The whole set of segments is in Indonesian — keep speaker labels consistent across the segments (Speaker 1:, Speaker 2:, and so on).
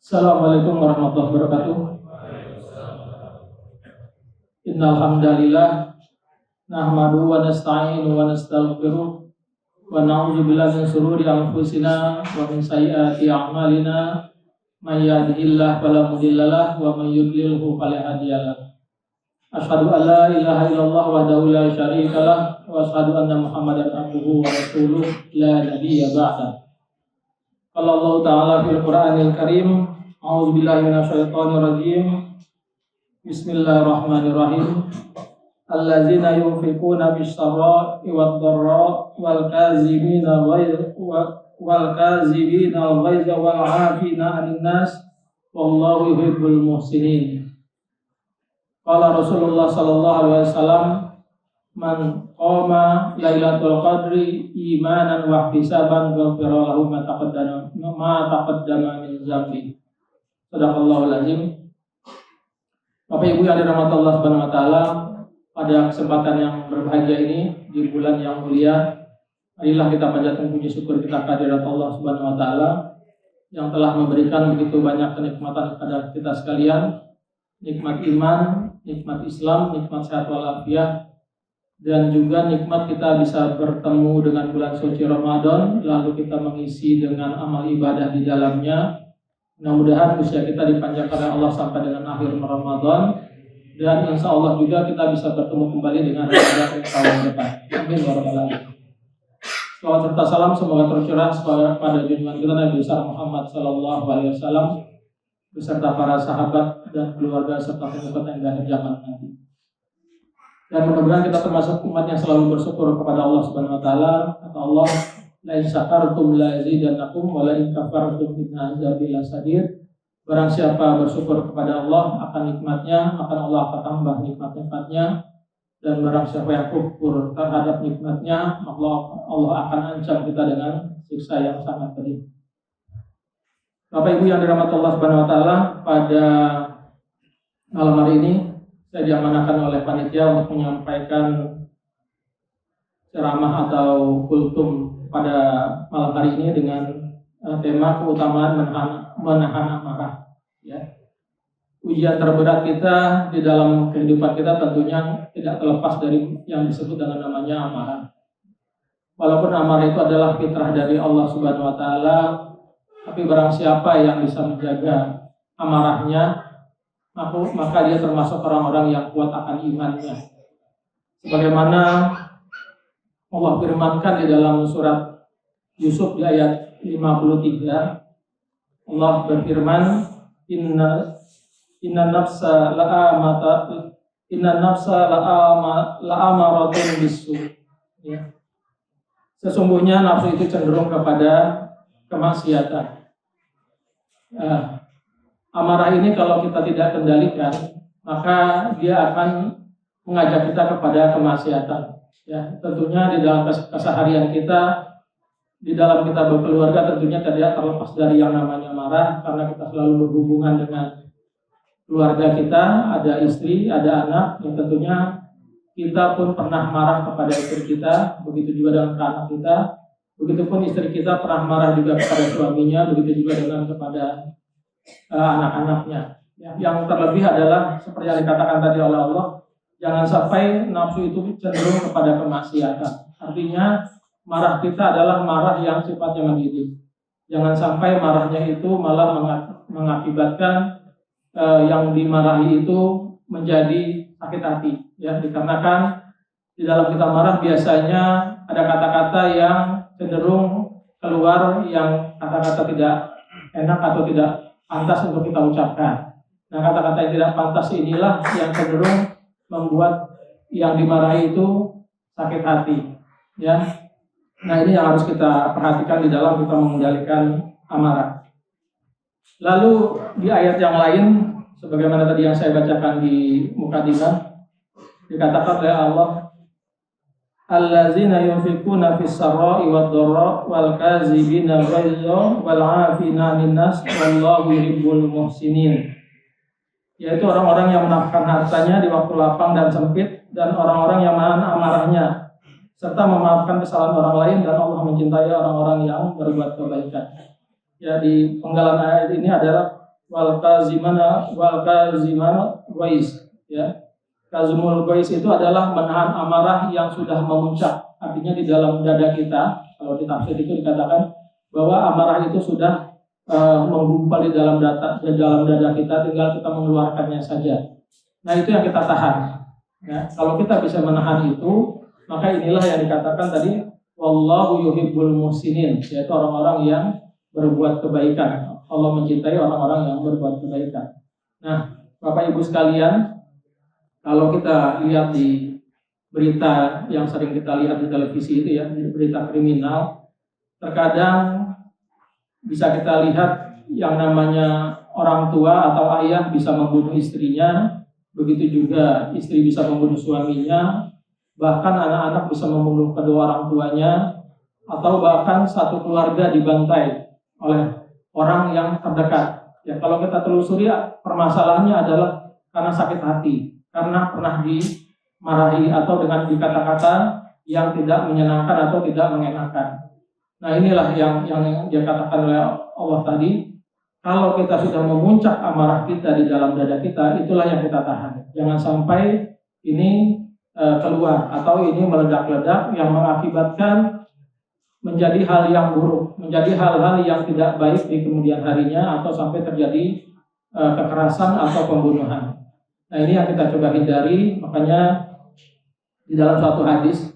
Speaker 1: Assalamualaikum warahmatullahi wabarakatuh. Innal hamdalillah nahmadu wa nasta'inu wa nastaghfiruh wa na'udzu billahi min shururi anfusina wa min sayyiati a'malina may yahdihillahu fala mudhillalah wa may yudlilhu fala hadiyalah. Asyhadu an la ilaha illallah wahdahu la syarikalah wa asyhadu anna Muhammadan abduhu wa rasuluh la nabiyya ba'da. Qala Allah ta'ala fil Qur'anil Karim, a'udzu billahi minasyaitonir rajim. Bismillahirrahmanirrahim. Allazina yunfiquna bis-sarra'i wad-dharra'i wal kazimina al-ghaiza wal 'afina 'anil nas wallahu yuhibbul muhsinin. Qala Rasulullah sallallahu alaihi wasallam, man qama lailatul qadri imanan wa ihtisaban ghufira lahu ma taqaddama min dzambi. Shadaqallahul azim. Bapak Ibu yang dirahmati Allah Subhanahu wa taala, pada kesempatan yang berbahagia ini di bulan yang mulia, marilah kita panjatkan puji syukur kita kehadirat Allah Subhanahu wa taala yang telah memberikan begitu banyak kenikmatan kepada kita sekalian, nikmat iman, nikmat Islam, nikmat sehat walafiat, dan juga nikmat kita bisa bertemu dengan bulan suci Ramadan, lalu kita mengisi dengan amal ibadah di dalamnya. Mudah-mudahan usia kita dipanjangkan oleh Allah sampai dengan akhir Ramadan, dan insya Allah juga kita bisa bertemu kembali dengan Ramadan tahun depan. Amin ya rabbal alamin. Salawat serta salam semoga tercurah pada junjungan kita Nabi besar Muhammad sallallahu alaihi wasallam beserta para sahabat dan keluarga serta pengikut yang dari zaman nanti. Dan mudah-mudahan kita termasuk umat yang selalu bersyukur kepada Allah Subhanahu wa taala. Kata Allah, la in syakartum la azidannakum wa la in kafartum inna azabi lasadid. Barang siapa bersyukur kepada Allah akan nikmatnya, akan Allah akan tambah nikmat-nikmatnya. Dan barang siapa yang kufur terhadap nikmatnya, Allah akan ancam kita dengan siksa yang sangat pedih. Bapak Ibu yang dirahmati Allah Subhanahu wa taala, pada malam hari ini saya diamanahkan oleh panitia untuk menyampaikan ceramah atau kultum pada malam hari ini dengan tema keutamaan menahan amarah. Ya. Ujian terberat kita di dalam kehidupan kita tentunya tidak terlepas dari yang disebut dengan namanya amarah. Walaupun amarah itu adalah fitrah dari Allah Subhanahu wa taala, tapi barang siapa yang bisa menjaga amarahnya, maka dia termasuk orang-orang yang kuat akan imannya. Sebagaimana Allah firmankan di dalam surat Yusuf di ayat 53, Allah berfirman, Inna nafsa la'amaratun bisu. Ya. Sesungguhnya nafsu itu cenderung kepada kemaksiatan. Amarah ini kalau kita tidak kendalikan, maka dia akan mengajak kita kepada kemaksiatan. Ya, tentunya di dalam keseharian kita, di dalam kita berkeluarga, tentunya tidak terlepas dari yang namanya marah, karena kita selalu berhubungan dengan keluarga kita, ada istri, ada anak, yang tentunya kita pun pernah marah kepada istri kita, begitu juga dengan anak kita, begitupun istri kita pernah marah juga kepada suaminya, begitu juga dengan kepada anak-anaknya. Ya, yang terlebih adalah seperti yang dikatakan tadi oleh Allah, jangan sampai nafsu itu cenderung kepada kemaksiatan. Artinya marah kita adalah marah yang sifatnya mendidik. Jangan sampai marahnya itu malah mengakibatkan yang dimarahi itu menjadi sakit hati. Ya, dikarenakan di dalam kita marah biasanya ada kata-kata yang cenderung keluar, yang kata-kata tidak enak atau tidak pantas untuk kita ucapkan. Nah, kata-kata yang tidak pantas inilah yang cenderung membuat yang dimarahi itu sakit hati. Ya. Nah, ini yang harus kita perhatikan di dalam kita mengendalikan amarah. Lalu di ayat yang lain, sebagaimana tadi yang saya bacakan di mukadimah, dikatakan oleh Allah, allazina yunfiquna fis-sarra'i wad-dharra'i wal kazibina al-ghaiza wal 'afina 'anil nas wallahu yuhibbul muhsinin. Yaitu orang-orang yang menafkahkan hartanya di waktu lapang dan sempit, dan orang-orang yang menahan amarahnya serta memaafkan kesalahan orang lain, dan Allah mencintai orang-orang yang berbuat kebaikan. Ya, di penggalan ayat ini adalah wal kazimal ghaiz, ya. Kazimul ghaiz itu adalah menahan amarah yang sudah memuncak. Artinya di dalam dada kita, kalau di tafsir itu dikatakan bahwa amarah itu sudah menggumpal di dalam dada kita, tinggal kita mengeluarkannya saja. Nah, itu yang kita tahan. Ya, kalau kita bisa menahan itu, maka inilah yang dikatakan tadi, wallahu yuhibbul muhsinin, yaitu orang-orang yang berbuat kebaikan. Allah mencintai orang-orang yang berbuat kebaikan. Nah, Bapak Ibu sekalian, kalau kita lihat di berita yang sering kita lihat di televisi itu, ya, berita kriminal, terkadang bisa kita lihat yang namanya orang tua atau ayah bisa membunuh istrinya. Begitu juga istri bisa membunuh suaminya, bahkan anak-anak bisa membunuh kedua orang tuanya, atau bahkan satu keluarga dibantai oleh orang yang terdekat. Ya, kalau kita telusuri, permasalahannya adalah karena sakit hati, karena pernah dimarahi atau dengan kata-kata yang tidak menyenangkan atau tidak mengenakan. Nah, inilah yang dikatakan oleh Allah tadi. Kalau kita sudah memuncak amarah kita di dalam dada kita, itulah yang kita tahan. Jangan sampai ini keluar atau ini meledak-ledak yang mengakibatkan menjadi hal yang buruk, menjadi hal-hal yang tidak baik di kemudian harinya, atau sampai terjadi kekerasan atau pembunuhan. Nah, ini yang kita coba hindari. Makanya di dalam suatu hadis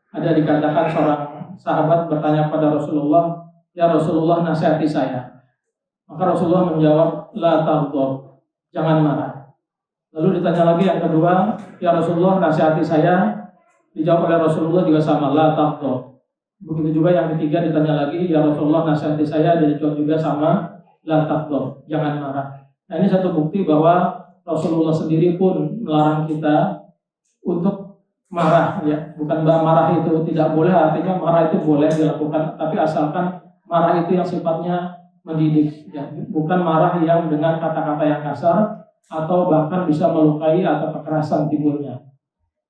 Speaker 1: ada dikatakan seorang sahabat bertanya pada Rasulullah, "Ya Rasulullah, nasihati saya." Maka Rasulullah menjawab, "La taghdab, jangan marah." Lalu ditanya lagi yang kedua, "Ya Rasulullah, nasihati saya." Dijawab oleh Rasulullah juga sama, "La taghdab." Begitu juga yang ketiga ditanya lagi, "Ya Rasulullah, nasihati saya." Dan dijawab juga sama, "La taghdab, jangan marah." Nah, ini satu bukti bahwa Rasulullah sendiri pun melarang kita untuk marah, ya. Bukan marah itu tidak boleh, artinya marah itu boleh dilakukan, tapi asalkan marah itu yang sifatnya mendidik, ya. Bukan marah yang dengan kata-kata yang kasar atau bahkan bisa melukai atau kekerasan timbulnya.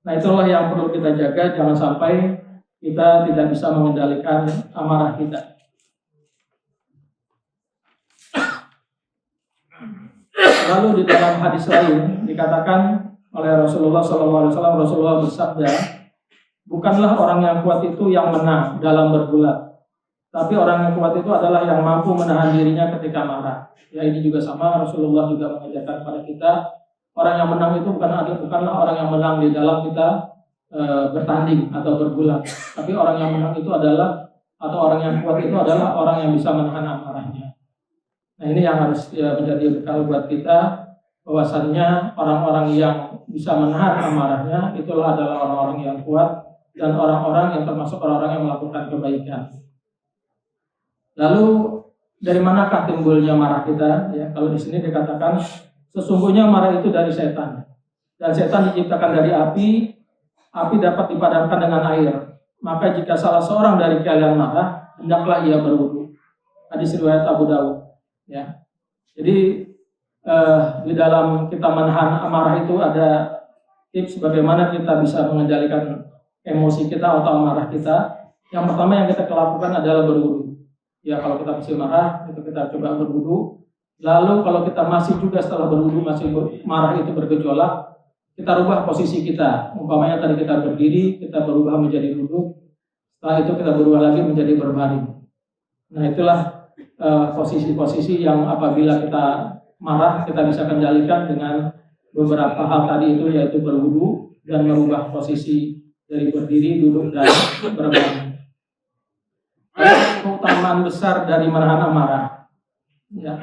Speaker 1: Nah, itulah yang perlu kita jaga, jangan sampai kita tidak bisa mengendalikan amarah kita. Lalu di dalam hadis lain dikatakan oleh Rasulullah SAW, Rasulullah bersabda, "Bukanlah orang yang kuat itu yang menang dalam bergulat, tapi orang yang kuat itu adalah yang mampu menahan dirinya ketika marah." Ya, ini juga sama, Rasulullah juga mengajarkan kepada kita, orang yang menang itu bukanlah orang yang menang di dalam kita bertanding atau bergulat, tapi orang yang menang itu adalah, atau orang yang kuat itu adalah orang yang bisa menahan amarahnya. Nah, ini yang harus menjadi bekal buat kita, bahwasannya orang-orang yang bisa menahan amarahnya itulah adalah orang-orang yang kuat dan orang-orang yang termasuk orang-orang yang melakukan kebaikan. Lalu dari manakah timbulnya marah kita? Ya, kalau di sini dikatakan sesungguhnya marah itu dari setan, dan setan diciptakan dari api. Api dapat dipadamkan dengan air. Maka jika salah seorang dari kalian marah, hendaklah ia berwudu. Hadis riwayat Abu Dawud. Ya, jadi di dalam kita menahan amarah itu ada tips bagaimana kita bisa mengendalikan emosi kita atau amarah kita. Yang pertama yang kita lakukan adalah berwudu. Ya, kalau kita masih marah, itu kita coba berwudu. Lalu kalau kita masih juga setelah berwudu masih marah itu bergejolak, kita rubah posisi kita. Umpamanya tadi kita berdiri, kita berubah menjadi duduk. Setelah itu kita berubah lagi menjadi berbaring. Nah, itulah posisi-posisi yang apabila kita marah kita bisa kendalikan dengan beberapa hal tadi itu, yaitu berwudu dan merubah posisi dari berdiri, duduk, dan berbaring. Keutamaan besar dari menahan amarah. Ya.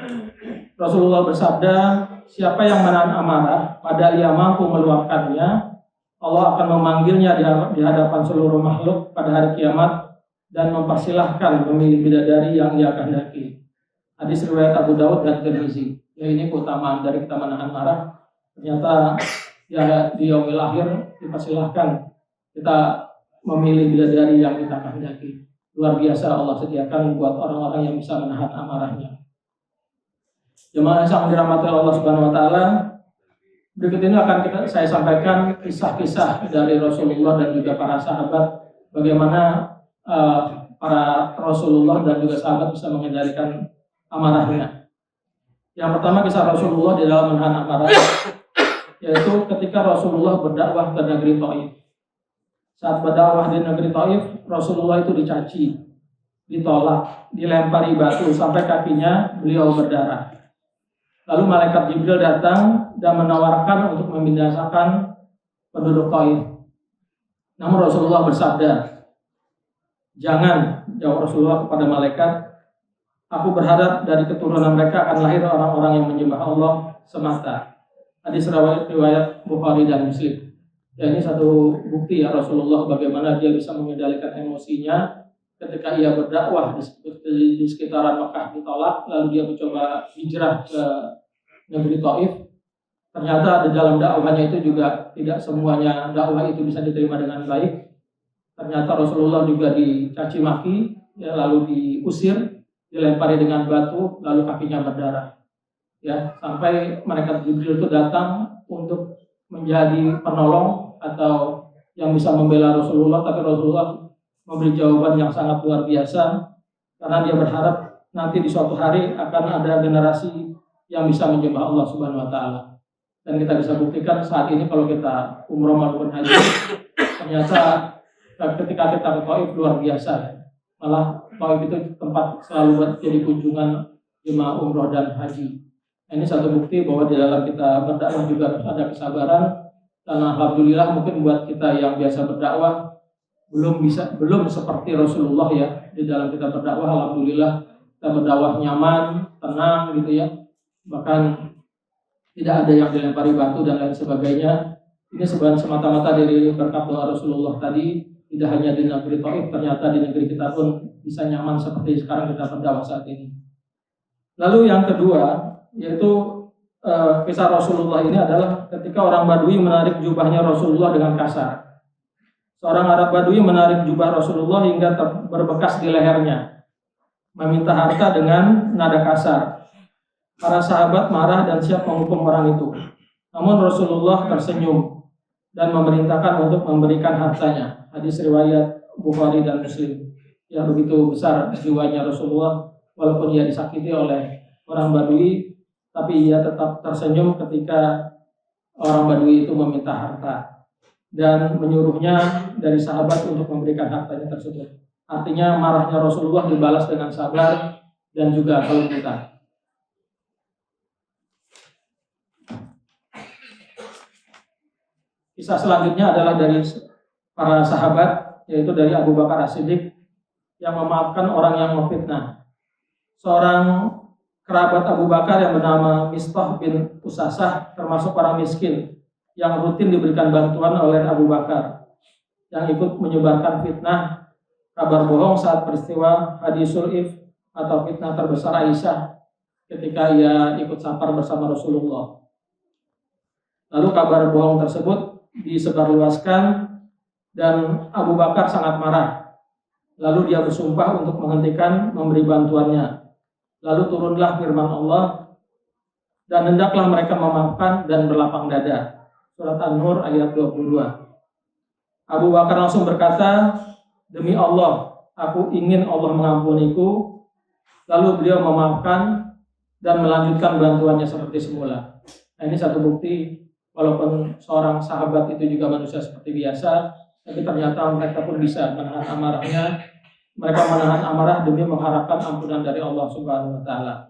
Speaker 1: Rasulullah bersabda, siapa yang menahan amarah padahal ia mampu meluapkannya, Allah akan memanggilnya di hadapan seluruh makhluk pada hari kiamat dan mempersilahkan memilih bidadari yang ia kehendaki. Hadis riwayat Abu Dawud dan Tirmizi. Ya, ini keutamaan dari kita menahan marah. Ternyata ya di yaumil akhir dipersilahkan kita memilih bidadari yang kita kehendaki. Luar biasa Allah sediakan buat orang-orang yang bisa menahan amarahnya. Jemaah yang sangat dirahmati Allah Subhanahu wa taala, berikut ini akan saya sampaikan kisah-kisah dari Rasulullah dan juga para sahabat, bagaimana para Rasulullah dan juga sahabat bisa mengendalikan amarahnya. Yang pertama kisah Rasulullah di dalam menahan amarah, yaitu ketika Rasulullah berdakwah ke negeri Taif. Saat berdakwah di negeri Taif, Rasulullah itu dicaci, ditolak, dilempari batu sampai kakinya beliau berdarah. Lalu malaikat Jibril datang dan menawarkan untuk membinasakan penduduk Taif. Namun Rasulullah bersabda, "Jangan," jawab Rasulullah kepada malaikat, "aku berharap dari keturunan mereka akan lahir orang-orang yang menyembah Allah semata." Hadis riwayat Bukhari dan Muslim. Ya, ini satu bukti ya Rasulullah bagaimana dia bisa mengendalikan emosinya ketika ia berdakwah di sekitaran Mekah ditolak, lalu dia mencoba hijrah ke negeri Taif. Ternyata di dalam dakwahnya itu juga tidak semuanya dakwah itu bisa diterima dengan baik. Ternyata Rasulullah juga dicaci maki, ya, lalu diusir, dilempari dengan batu, lalu kakinya berdarah. Ya, sampai malaikat Jibril itu datang untuk menjadi penolong atau yang bisa membela Rasulullah, tapi Rasulullah memberi jawaban yang sangat luar biasa karena dia berharap nanti di suatu hari akan ada generasi yang bisa menyembah Allah Subhanahu wa taala. Dan kita bisa buktikan saat ini kalau kita umroh maupun haji, ternyata ketika kita ke Taif luar biasa. Malah Taif itu tempat selalu jadi kunjungan jemaah umroh dan haji. Ini satu bukti bahwa di dalam kita berdakwah juga harus ada kesabaran. Dan alhamdulillah mungkin buat kita yang biasa berdakwah belum seperti Rasulullah ya di dalam kita berdakwah. Alhamdulillah kita berdakwah nyaman, tenang gitu ya. Bahkan tidak ada yang dilempari batu dan lain sebagainya. Ini sebenarnya semata-mata dari berkat doa Rasulullah tadi. Tidak hanya di negeri Taif, ternyata di negeri kita pun bisa nyaman seperti sekarang kita berdakwah saat ini. Lalu yang kedua, yaitu kisah Rasulullah ini adalah ketika orang Badui menarik jubahnya Rasulullah dengan kasar. Seorang Arab Badui menarik jubah Rasulullah hingga berbekas di lehernya, meminta harta dengan nada kasar. Para sahabat marah dan siap menghukum orang itu. Namun Rasulullah tersenyum dan memerintahkan untuk memberikan hartanya. Hadis riwayat Bukhari dan Muslim. Ya, begitu besar jiwanya Rasulullah, walaupun ia disakiti oleh orang Badui, tapi ia tetap tersenyum ketika orang Badui itu meminta harta dan menyuruhnya dari sahabat untuk memberikan hartanya tersebut. Artinya marahnya Rasulullah dibalas dengan sabar dan juga kelembutan. Kisah selanjutnya adalah dari para sahabat, yaitu dari Abu Bakar As-Siddiq yang memaafkan orang yang memfitnah. Seorang kerabat Abu Bakar yang bernama Mistah bin Usasah termasuk orang miskin yang rutin diberikan bantuan oleh Abu Bakar yang ikut menyebarkan fitnah, kabar bohong saat peristiwa Hadisul Ifk atau fitnah terbesar Aisyah ketika ia ikut safar bersama Rasulullah. Lalu kabar bohong tersebut disebarluaskan dan Abu Bakar sangat marah. Lalu dia bersumpah untuk menghentikan memberi bantuannya. Lalu turunlah firman Allah, dan hendaklah mereka memaafkan dan berlapang dada. Surat An-Nur ayat 22. Abu Bakar langsung berkata, "Demi Allah, aku ingin Allah mengampuniku." Lalu beliau memaafkan dan melanjutkan bantuannya seperti semula. Nah, ini satu bukti walaupun seorang sahabat itu juga manusia seperti biasa, tapi ternyata mereka pun bisa menahan amarahnya. Mereka menahan amarah demi mengharapkan ampunan dari Allah Subhanahu wa taala.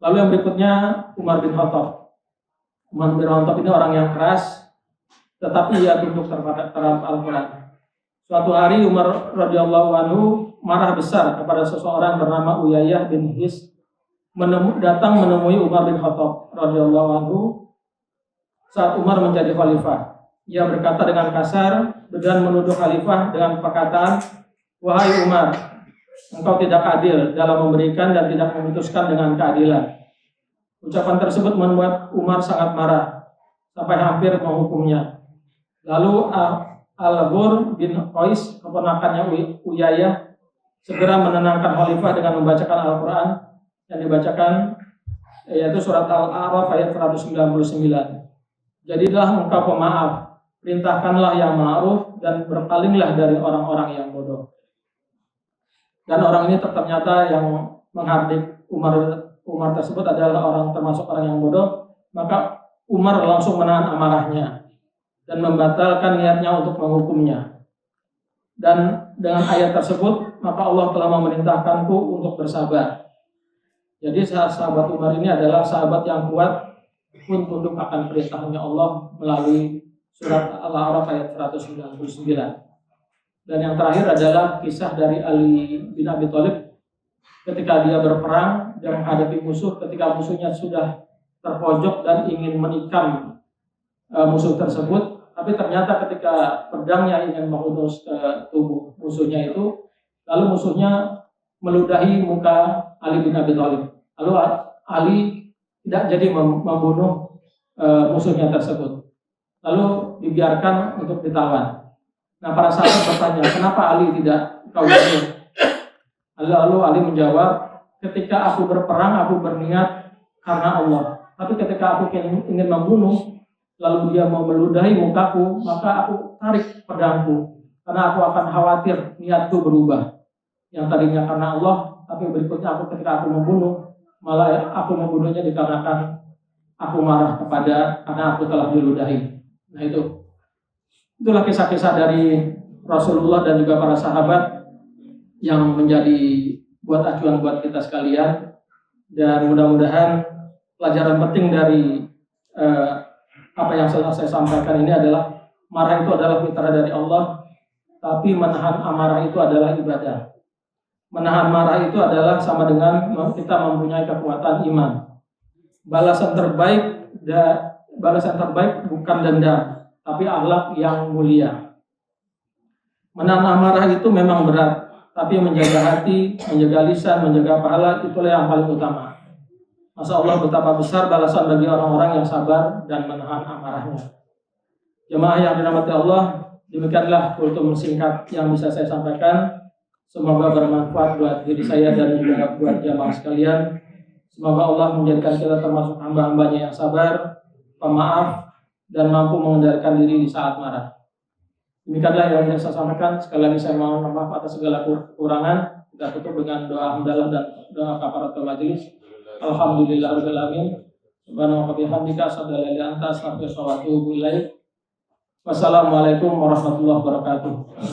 Speaker 1: Lalu yang berikutnya Umar bin Khattab. Umar bin Khattab ini orang yang keras, tetapi ia tunduk terhadap Al-Quran. Suatu hari Umar radhiyallahu anhu marah besar kepada seseorang bernama Uyayyah bin His datang menemui Umar bin Khattab radhiyallahu anhu saat Umar menjadi khalifah. Ia berkata dengan kasar dan menuduh khalifah dengan perkataan, "Wahai Umar, engkau tidak adil dalam memberikan dan tidak memutuskan dengan keadilan." Ucapan tersebut membuat Umar sangat marah sampai hampir menghukumnya. Lalu Al-Ghur bin Qais, keponakannya Uyayyah, segera menenangkan khalifah dengan membacakan Al-Quran yang dibacakan, yaitu surat Al-A'raf ayat 199. "Jadilah engkau pemaaf, perintahkanlah yang ma'ruf dan berpalinglah dari orang-orang yang bodoh." Dan orang ini ternyata yang menghardik Umar Umar tersebut adalah termasuk orang yang bodoh, maka Umar langsung menahan amarahnya dan membatalkan niatnya untuk menghukumnya. Dan dengan ayat tersebut, maka Allah telah memerintahkanku untuk bersabar. Jadi sahabat Umar ini adalah sahabat yang kuat pun tunduk akan perintahnya Allah melalui surat Al-A'raf ayat 199. Dan yang terakhir adalah kisah dari Ali bin Abi Thalib ketika dia berperang dan menghadapi musuh, ketika musuhnya sudah terpojok dan ingin menikam musuh tersebut, tapi ternyata ketika pedangnya ingin menghunus ke tubuh musuhnya itu, lalu musuhnya meludahi muka Ali bin Abi Thalib. Lalu Ali tidak jadi membunuh musuhnya tersebut, lalu dibiarkan untuk ditawan. Nah, para sahabat bertanya, kenapa Ali tidak kau bunuh? Lalu Ali menjawab, ketika aku berperang aku berniat karena Allah, tapi ketika aku ingin membunuh lalu dia mau meludahi mukaku, maka aku tarik pedangku karena aku akan khawatir niatku berubah. Yang tadinya karena Allah, tapi berikutnya ketika aku membunuh, malah aku membunuhnya dikarenakan aku marah karena aku telah diludahi. Nah, itulah kisah-kisah dari Rasulullah dan juga para sahabat yang menjadi buat acuan buat kita sekalian. Dan mudah-mudahan pelajaran penting dari apa yang saya sampaikan ini adalah marah itu adalah mitra dari Allah, tapi menahan amarah itu adalah ibadah. Menahan marah itu adalah sama dengan kita mempunyai kekuatan iman. Balasan terbaik bukan dendam, tapi akhlak yang mulia. Menahan amarah itu memang berat, tapi menjaga hati, menjaga lisan, menjaga pahala, itulah yang paling utama. Masya Allah, betapa besar balasan bagi orang-orang yang sabar dan menahan amarahnya. Jemaah yang dirahmati Allah, demikianlah kultum singkat yang bisa saya sampaikan. Semoga bermanfaat buat diri saya dan juga buat jemaah sekalian. Semoga Allah menjadikan kita termasuk hamba-hambanya yang sabar, pemaaf, dan mampu mengendalikan diri di saat marah. Demikianlah yang saya sampaikan. Sekali lagi saya mohon maaf atas segala kekurangan. Kita tutup dengan doa hamdalah dan doa kafaratul majelis. Alhamdulillahirabbil alamin. Subhanaka wa bihamdika asyhadu an la ilaha illa anta astaghfiruka wa atubu ilaik. Wassalamualaikum warahmatullahi wabarakatuh.